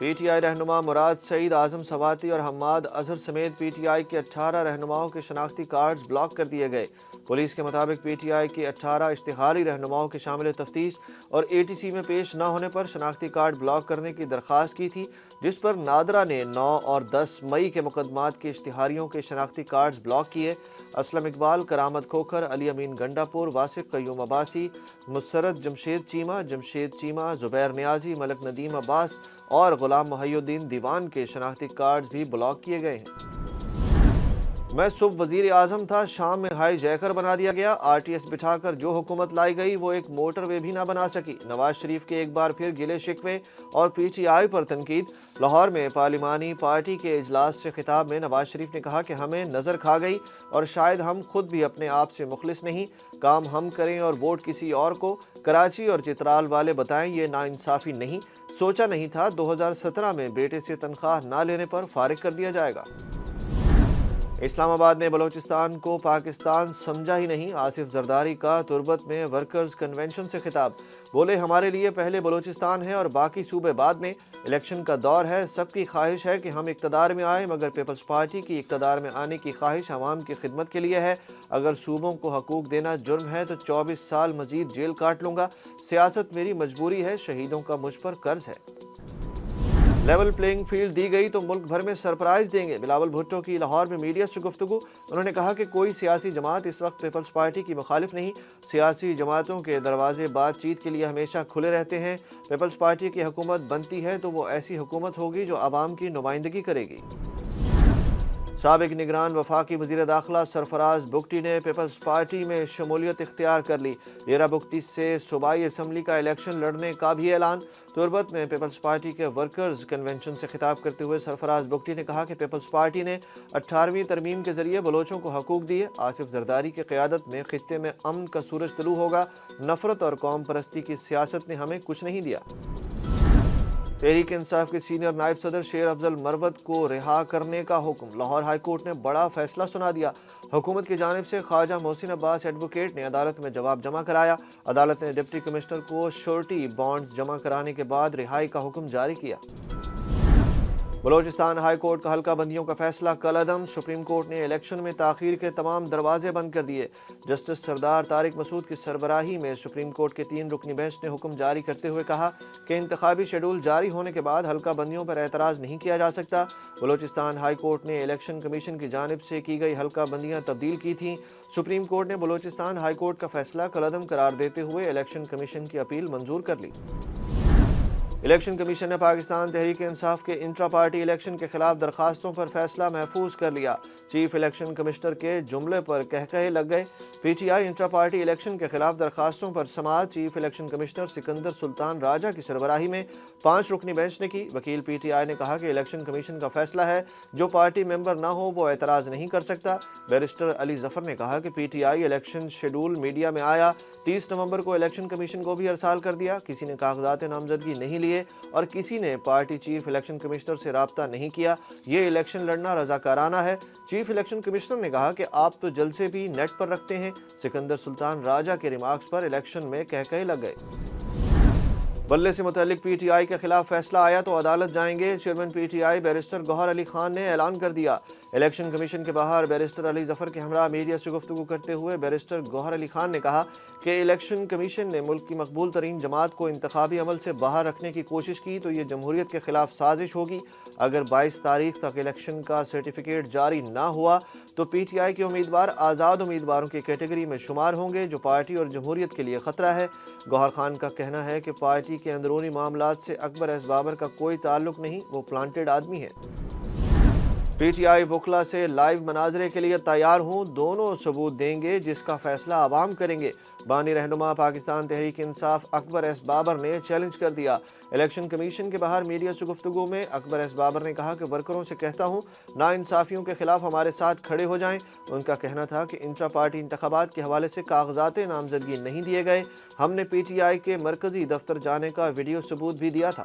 پی T آئی رہنما مراد سعید، اعظم سواتی اور حماد اظہر سمیت پی ٹی آئی کے 18 رہنماؤں کے شناختی کارڈز بلاک کر دیے گئے۔ پولیس کے مطابق پی ٹی آئی کے 18 اشتہاری رہنماؤں کے شامل تفتیش اور اے ٹی سی میں پیش نہ ہونے پر شناختی کارڈ بلاک کرنے کی درخواست کی تھی، جس پر نادرہ نے 9 اور 10 مئی کے مقدمات کے اشتہاریوں کے شناختی کارڈز بلاک کیے۔ اسلم اقبال، کرامت کھوکھر، علی امین گنڈا پور، واسق قیوم عباسی، مسرت جمشید چیمہ، زبیر نیازی، ملک ندیم عباس اور غلام محی الدین دیوان کے شناختی کارڈز بھی بلاک کیے گئے ہیں۔ میں صبح وزیر اعظم تھا، شام میں ہائی جیکر بنا دیا گیا۔ آر ٹی ایس بٹھا کر جو حکومت لائی گئی وہ ایک موٹر وے بھی نہ بنا سکی۔ نواز شریف کے ایک بار پھر گلے شکوے اور پی ٹی آئی پر تنقید۔ لاہور میں پارلیمانی پارٹی کے اجلاس سے خطاب میں نواز شریف نے کہا کہ ہمیں نظر کھا گئی اور شاید ہم خود بھی اپنے آپ سے مخلص نہیں، کام ہم کریں اور ووٹ کسی اور کو۔ کراچی اور چترال والے بتائیں یہ ناانصافی نہیں، سوچا نہیں تھا 2017 میں بیٹے سے تنخواہ نہ لینے پر فارغ کر دیا جائے گا۔ اسلام آباد نے بلوچستان کو پاکستان سمجھا ہی نہیں۔ آصف زرداری کا تربت میں ورکرز کنونشن سے خطاب، بولے ہمارے لیے پہلے بلوچستان ہے اور باقی صوبے بعد میں۔ الیکشن کا دور ہے، سب کی خواہش ہے کہ ہم اقتدار میں آئیں، مگر پیپلز پارٹی کی اقتدار میں آنے کی خواہش عوام کی خدمت کے لیے ہے۔ اگر صوبوں کو حقوق دینا جرم ہے تو 24 سال مزید جیل کاٹ لوں گا۔ سیاست میری مجبوری ہے، شہیدوں کا مجھ پر قرض ہے۔ لیول پلینگ فیلڈ دی گئی تو ملک بھر میں سرپرائز دیں گے، بلاول بھٹو کی لاہور میں میڈیا سے گفتگو۔ انہوں نے کہا کہ کوئی سیاسی جماعت اس وقت پیپلز پارٹی کی مخالف نہیں، سیاسی جماعتوں کے دروازے بات چیت کے لیے ہمیشہ کھلے رہتے ہیں۔ پیپلز پارٹی کی حکومت بنتی ہے تو وہ ایسی حکومت ہوگی جو عوام کی نمائندگی کرے گی۔ سابق نگران وفاقی وزیر داخلہ سرفراز بگٹی نے پیپلز پارٹی میں شمولیت اختیار کر لی۔ ڈیرہ بگٹی سے صوبائی اسمبلی کا الیکشن لڑنے کا بھی اعلان۔ تربت میں پیپلز پارٹی کے ورکرز کنونشن سے خطاب کرتے ہوئے سرفراز بگٹی نے کہا کہ پیپلز پارٹی نے 18ویں ترمیم کے ذریعے بلوچوں کو حقوق دیے۔ آصف زرداری کی قیادت میں خطے میں امن کا سورج طلوع ہوگا، نفرت اور قوم پرستی کی سیاست نے ہمیں کچھ نہیں دیا۔ تحریک انصاف کے سینئر نائب صدر شیر افضل مروت کو رہا کرنے کا حکم، لاہور ہائی کورٹ نے بڑا فیصلہ سنا دیا۔ حکومت کی جانب سے خواجہ محسن عباس ایڈوکیٹ نے عدالت میں جواب جمع کرایا۔ عدالت نے ڈپٹی کمشنر کو شورٹی بانڈز جمع کرانے کے بعد رہائی کا حکم جاری کیا۔ بلوچستان ہائی کورٹ کا حلقہ بندیوں کا فیصلہ کل عدم، سپریم کورٹ نے الیکشن میں تاخیر کے تمام دروازے بند کر دیے۔ جسٹس سردار طارق مسعود کی سربراہی میں سپریم کورٹ کے 3 رکنی بینچ نے حکم جاری کرتے ہوئے کہا کہ انتخابی شیڈول جاری ہونے کے بعد حلقہ بندیوں پر اعتراض نہیں کیا جا سکتا۔ بلوچستان ہائی کورٹ نے الیکشن کمیشن کی جانب سے کی گئی حلقہ بندیاں تبدیل کی تھیں۔ سپریم کورٹ نے بلوچستان ہائی کورٹ کا فیصلہ کل عدم قرار دیتے ہوئے الیکشن کمیشن کی اپیل منظور کر لی۔ الیکشن کمیشن نے پاکستان تحریک انصاف کے انٹرا پارٹی الیکشن کے خلاف درخواستوں پر فیصلہ محفوظ کر لیا۔ چیف الیکشن کمشنر کے جملے پر کہے لگ گئے۔ پی ٹی آئی انٹرا پارٹی الیکشن کے خلاف درخواستوں پر سماعت چیف الیکشن کمشنر سکندر سلطان راجہ کی سربراہی میں 5 رکنی بینچ نے کی۔ وکیل پی ٹی آئی نے کہا کہ الیکشن کمیشن کا فیصلہ ہے، جو پارٹی ممبر نہ ہو وہ اعتراض نہیں کر سکتا۔ بیرسٹر علی ظفر نے کہا کہ پی T I election schedule media میں آیا، 30 نومبر کو الیکشن کمیشن کو بھی ارسال کر دیا، کسی نے کاغذات نامزدگی نہیں لیے اور کسی نے پارٹی چیف الیکشن کمشنر سے رابطہ نہیں کیا۔ یہ الیکشن لڑنا رضاکارانہ ہے۔ چیف الیکشن کمشنر نے کہا کہ آپ تو جلسے بھی نیٹ پر رکھتے ہیں۔ سکندر سلطان راجہ کے ریمارکس پر الیکشن میں کہے لگ گئے۔ بلے سے متعلق پی ٹی آئی کے خلاف فیصلہ آیا تو عدالت جائیں گے، chairman P T I barrister Gohar Ali Khan نے اعلان کر دیا۔ الیکشن کمیشن کے باہر بیرسٹر علی ظفر کے ہمراہ میڈیا سے گفتگو کرتے ہوئے بیرسٹر گوہر علی خان نے کہا کہ الیکشن کمیشن نے ملک کی مقبول ترین جماعت کو انتخابی عمل سے باہر رکھنے کی کوشش کی تو یہ جمہوریت کے خلاف سازش ہوگی۔ اگر 22 تاریخ تک الیکشن کا سرٹیفکیٹ جاری نہ ہوا تو پی ٹی آئی کے امیدوار آزاد امیدواروں کی کیٹیگری میں شمار ہوں گے، جو پارٹی اور جمہوریت کے لیے خطرہ ہے۔ گوہر خان کا کہنا ہے کہ پارٹی کے اندرونی معاملات سے اکبر ایس بابر کا کوئی تعلق نہیں، وہ پلانٹڈ آدمی ہے۔ پی ٹی آئی وکلا سے لائیو مناظرے کے لیے تیار ہوں، دونوں ثبوت دیں گے جس کا فیصلہ عوام کریں گے۔ بانی رہنما پاکستان تحریک انصاف اکبر ایس بابر نے چیلنج کر دیا۔ الیکشن کمیشن کے باہر میڈیا سے گفتگو میں اکبر ایس بابر نے کہا کہ ورکروں سے کہتا ہوں ناانصافیوں کے خلاف ہمارے ساتھ کھڑے ہو جائیں۔ ان کا کہنا تھا کہ انٹرا پارٹی انتخابات کے حوالے سے کاغذات نامزدگی نہیں دیے گئے، ہم نے پی ٹی آئی کے مرکزی دفتر جانے کا ویڈیو ثبوت بھی دیا تھا۔